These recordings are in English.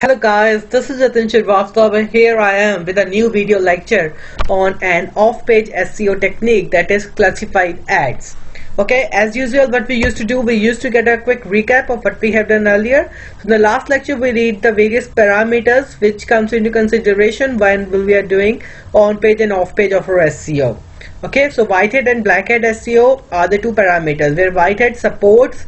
Hello guys, this is and here I am with a new video lecture on an off-page SEO technique, that is classified ads. Okay, as usual what we used to do, we used to get a quick recap of what we have done earlier. So in the last lecture we read the various parameters which comes into consideration when we are doing on-page and off-page of our SEO. Okay, so whitehead and blackhead SEO are the two parameters where whitehead supports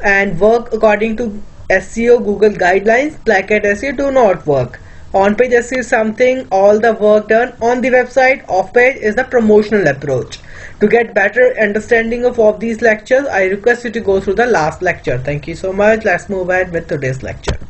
and work according to SEO Google guidelines. Blackhead SEO do not work. On-page SEO is something, all the work done on the website. Off-page is the promotional approach. To get better understanding of all these lectures, I request you to go through the last lecture. Thank you so much. Let's move ahead with today's lecture.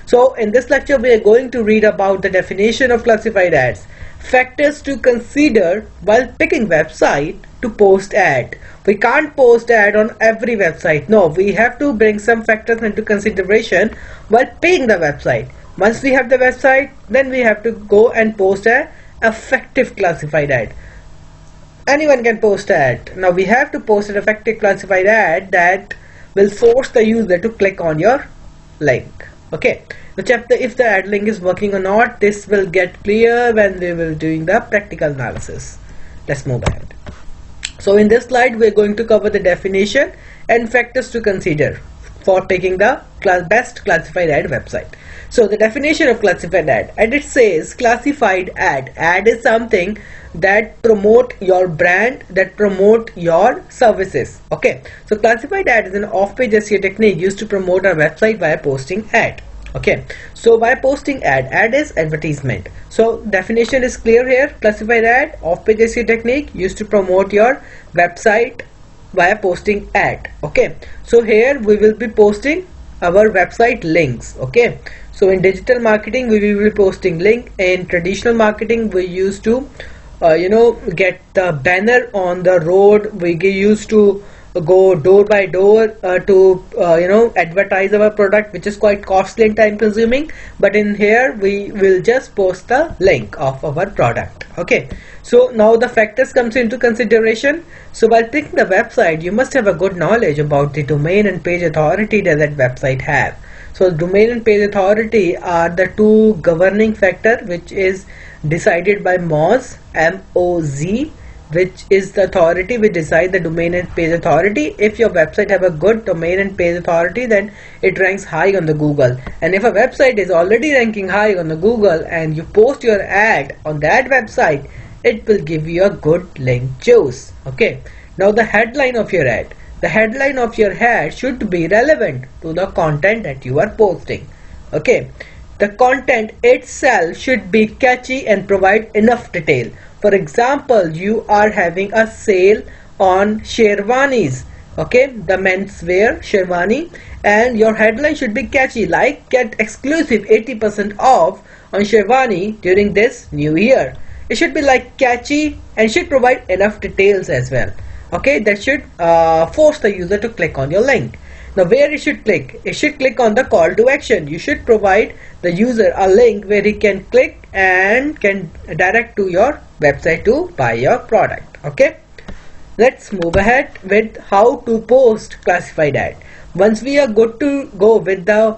So in this lecture we are going to read about the definition of classified ads, factors to consider while picking website to post ad. We can't post ad on every website. No, we have to bring some factors into consideration while picking the website. Once we have the website, then we have to go and post an effective classified ad. Anyone can post ad. Now we have to post an effective classified ad that will force the user to click on your link. Okay, if the ad link is working or not, this will get clear when we will doing the practical analysis. Let's move ahead. So in this slide we are going to cover the definition and factors to consider for picking the best classified ad website. So the definition of classified ad, and it says classified ad. Ad is something that promote your brand, that promote your services. Okay, so classified ad is an off-page SEO technique used to promote our website via posting ad. Okay, so by posting ad is advertisement. So definition is clear here. Classified ad, off-page SEO technique used to promote your website via posting ad. Okay, so here we will be posting our website links. Okay, so in digital marketing we will be posting link. In traditional marketing we used to get the banner on the road. We used to go door by door to advertise our product, which is quite costly and time consuming. But in here we will just post the link of our product. Okay, so now the factors comes into consideration. So while picking the website, you must have a good knowledge about the domain and page authority that website have. So domain and page authority are the two governing factor which is decided by MOZ, M-O-Z, which is the authority which decide the domain and page authority. If your website have a good domain and page authority, then it ranks high on the Google. And if a website is already ranking high on the Google and you post your ad on that website, it will give you a good link juice. Okay, now the headline of your ad. The headline of your ad should be relevant to the content that you are posting. Okay, the content itself should be catchy and provide enough detail. For example, you are having a sale on sherwanis, okay, the menswear sherwani, and your headline should be catchy, like get exclusive 80% off on sherwani during this new year. It should be like catchy and should provide enough details as well. Okay, that should force the user to click on your link. Now where it should click? It should click on the call to action. You should provide the user a link where he can click and can direct to your website to buy your product. Okay, let's move ahead with how to post classified ad. Once we are good to go with the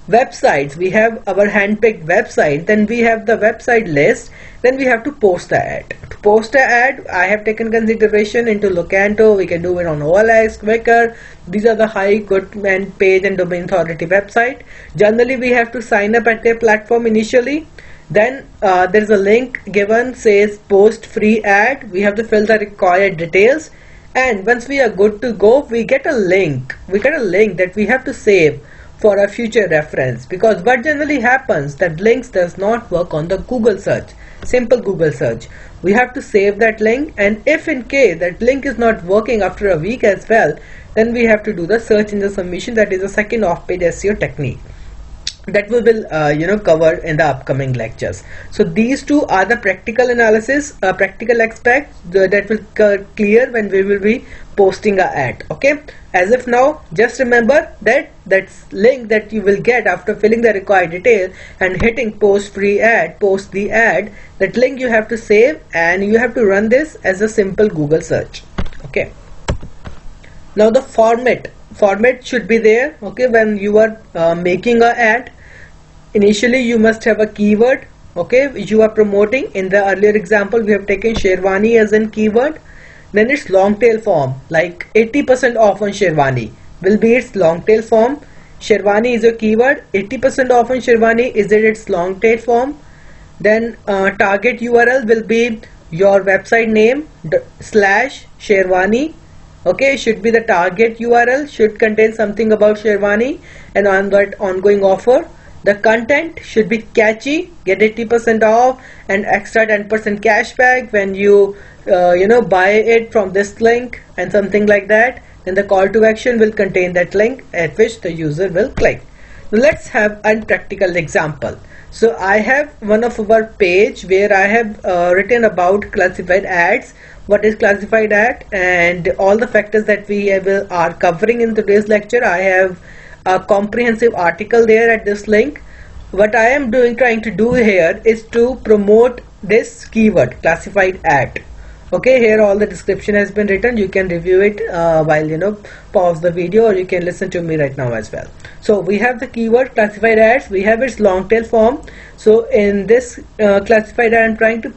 websites, we have our handpicked website, then we have the website list, then we have to post the ad. To post the ad, I have taken consideration into Locanto. We can do it on OLX, Quicker. These are the high good and page and domain authority website. Generally we have to sign up at their platform initially. Then there is a link given, says post free ad. We have to fill the required details, and once we are good to go, we get a link. We get a link that we have to save for a future reference, because what generally happens that links does not work on the Google search, simple Google search. We have to save that link, and if in case that link is not working after a week as well, then we have to do the search engine submission. That is the second off-page SEO technique that we will cover in the upcoming lectures. So these two are the practical analysis, practical aspects that will clear when we will be posting a ad. Okay, as of now, just remember that that's link that you will get after filling the required detail and hitting post free ad, post the ad. That link you have to save, and you have to run this as a simple Google search. Okay, now the format should be there. Okay, when you are making a ad, initially you must have a keyword, okay, which you are promoting. In the earlier example we have taken Sherwani as a keyword. Then its long tail form, like 80% off on Sherwani will be its long tail form. Sherwani is a keyword, 80% off on Sherwani is its long tail form. Then target URL will be your website name slash Sherwani. Okay, should be the target URL, should contain something about Sherwani and on that ongoing offer. The content should be catchy, get 80% off and extra 10% cashback when you buy it from this link and something like that. Then the call to action will contain that link at which the user will click. Now let's have a practical example. So I have one of our page where I have written about classified ads, what is classified ad, and all the factors that we are covering in today's lecture. I have a comprehensive article there at this link. What I am trying to do here is to promote this keyword classified ad. Okay, here all the description has been written. You can review it while pause the video, or you can listen to me right now as well. So we have the keyword classified ads, we have its long tail form. So in this classified ad, I am trying to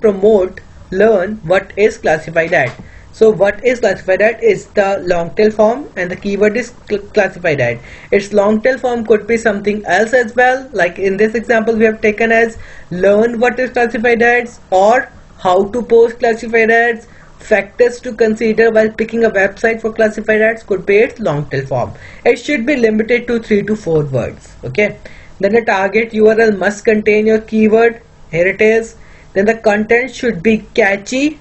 learn what is classified ad. So what is classified ad is the long tail form and the keyword is classified ad. Its long tail form could be something else as well, like in this example we have taken as learn what is classified ads, or how to post classified ads, factors to consider while picking a website for classified ads could be its long tail form. It should be limited to 3 to 4 words. Okay, then the target URL must contain your keyword. Here it is. Then the content should be catchy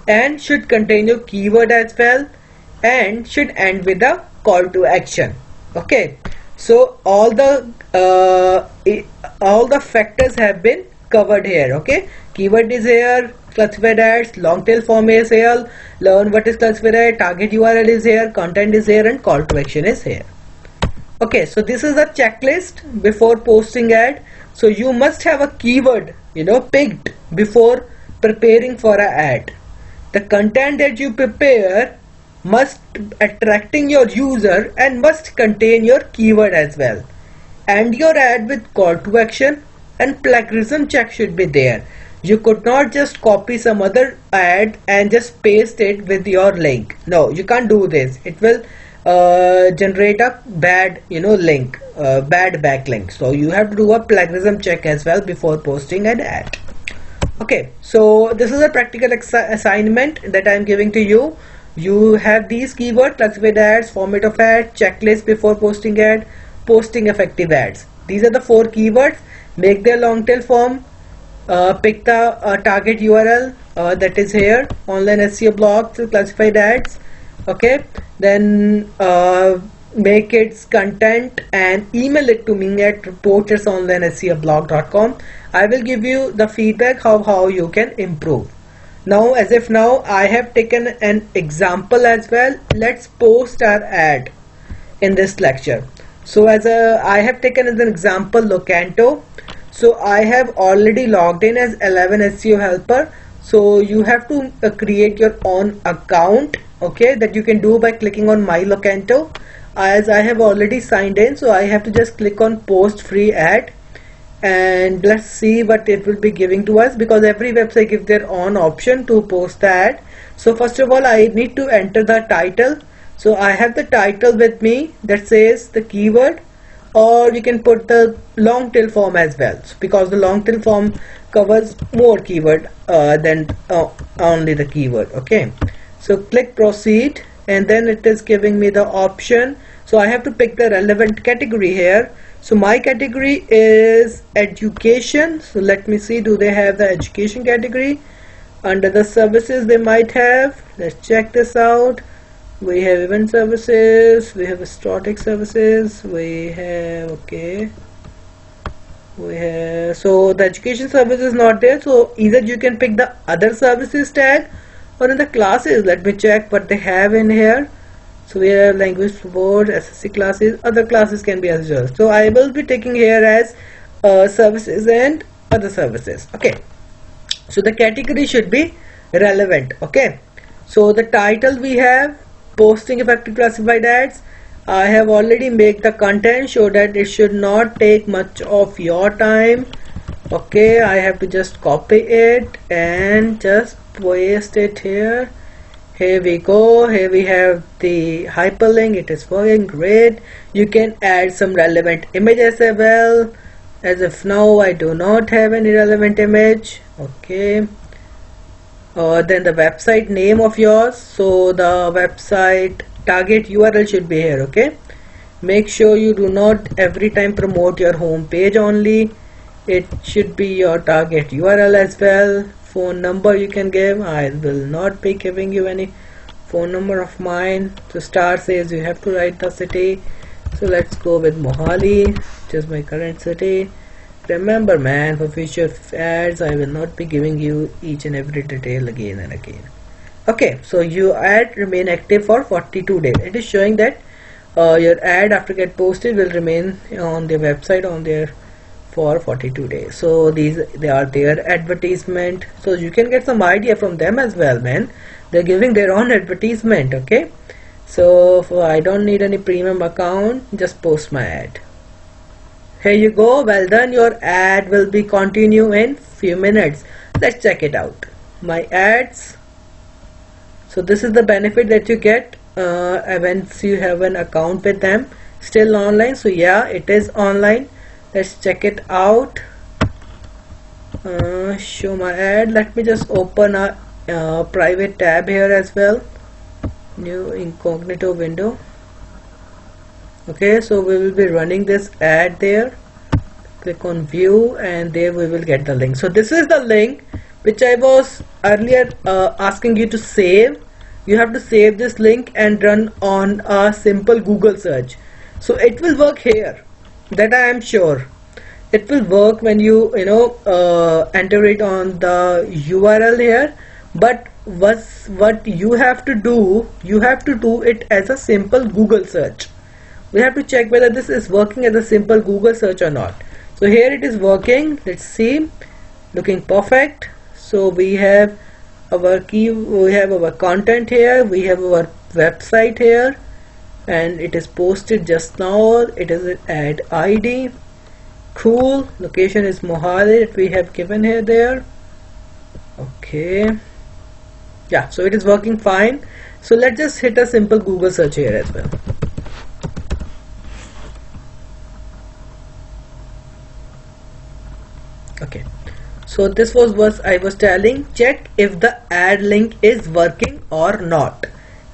and should contain your keyword as well, and should end with a call to action. Okay, so all the factors have been covered here. Okay, keyword is here, classified ads, long tail form is here, learn what is classified ad, target URL is here, content is here, and call to action is here. Okay, so this is a checklist before posting ad. So you must have a keyword picked before preparing for an ad. The content that you prepare must attracting your user and must contain your keyword as well. And your ad with call to action and plagiarism check should be there. You could not just copy some other ad and just paste it with your link. No, you can't do this. It will generate a bad link, bad backlink. So you have to do a plagiarism check as well before posting an ad. Okay, so this is a practical assignment that I am giving to you. You have these keywords: classified ads, format of ad, checklist before posting ad, posting effective ads. These are the 4 keywords. Make their long tail form, pick the target URL that is here, online SEO blogs, classified ads. Okay, then make its content and email it to me at reportersonlineseoblog.com. I will give you the feedback how you can improve. Now I have taken an example as well. Let's post our ad in this lecture. So I have taken as an example Locanto. So I have already logged in as 11 SEO helper. So you have to create your own account. Okay, that you can do by clicking on my Locanto. As I have already signed in, so I have to just click on post free ad, and let's see what it will be giving to us, because every website gives their own option to post the ad. So first of all I need to enter the title. So I have the title with me that says the keyword, or you can put the long tail form as well, because the long tail form covers more keyword than only the keyword. Okay, so click proceed, and then it is giving me the option. So I have to pick the relevant category here. So my category is education. So let me see, do they have the education category? Under the services they might have. Let's check this out. We have event services, we have static services, we have so the education service is not there. So either you can pick the other services tag, or in the classes, let me check what they have in here. So we have language support, SSC classes, other classes can be as well. So I will be taking here as services and other services. Okay, so the category should be relevant. Okay, so the title we have posting effective classified ads. I have already made the content so that it should not take much of your time. Okay, I have to just copy it and just paste it here. Here we go. Here we have the hyperlink. It is working great. You can add some relevant images as well. As of now, I do not have any relevant image. Okay. Then the website name of yours. So the website target URL should be here. Okay. Make sure you do not every time promote your home page only. It should be your target URL as well. Phone number you can give. I will not be giving you any phone number of mine. So star says you have to write the city. So let's go with Mohali, which is my current city. Remember, man, for future ads I will not be giving you each and every detail again and again. Okay, so your ad remain active for 42 days. It is showing that your ad after get posted will remain on the website on there for 42 days. So they are their advertisement, so you can get some idea from them as well, man. They're giving their own advertisement. Okay, so I don't need any premium account, just post my ad. Here you go. Well done. Your ad will be continue in few minutes. Let's check it out. My ads. So this is the benefit that you get once you have an account with them. Still online. So yeah, it is online. Let's check it out. Show my ad. Let me just open a private tab here as well. New incognito window. Okay, so we will be running this ad there. Click on view and there we will get the link. So this is the link which I was earlier asking you to save. You have to save this link and run on a simple Google search. So it will work here, that I am sure. It will work when you enter it on the URL here, but what you have to do it as a simple Google search. We have to check whether this is working as a simple Google search or not. So here it is working. Let's see, looking perfect. So we have our we have our content here, we have our website here, and it is posted just now. It is an ad ID. Cool. Location is Mohali that we have given here there. Okay, yeah, so it is working fine. So let's just hit a simple Google search here as well. Okay, so this was what I was telling. Check if the ad link is working or not.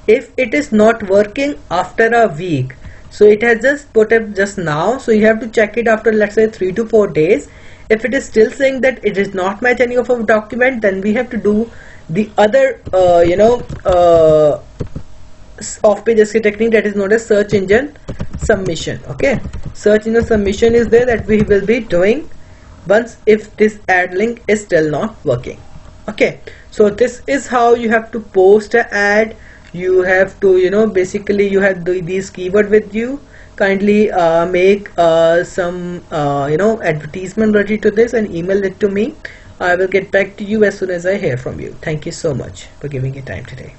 If it is not working after a week, so it has just put up just now, so you have to check it after, let's say, 3 to 4 days. If it is still saying that it does not match any of our document, then we have to do the other off-page SEO technique that is known as search engine submission. Okay, search engine submission is there that we will be doing once if this ad link is still not working. Okay, so this is how you have to post an ad. You have to basically you have these keyword with you. Kindly make some advertisement ready to this and email it to me. I will get back to you as soon as I hear from you. Thank you so much for giving your time today.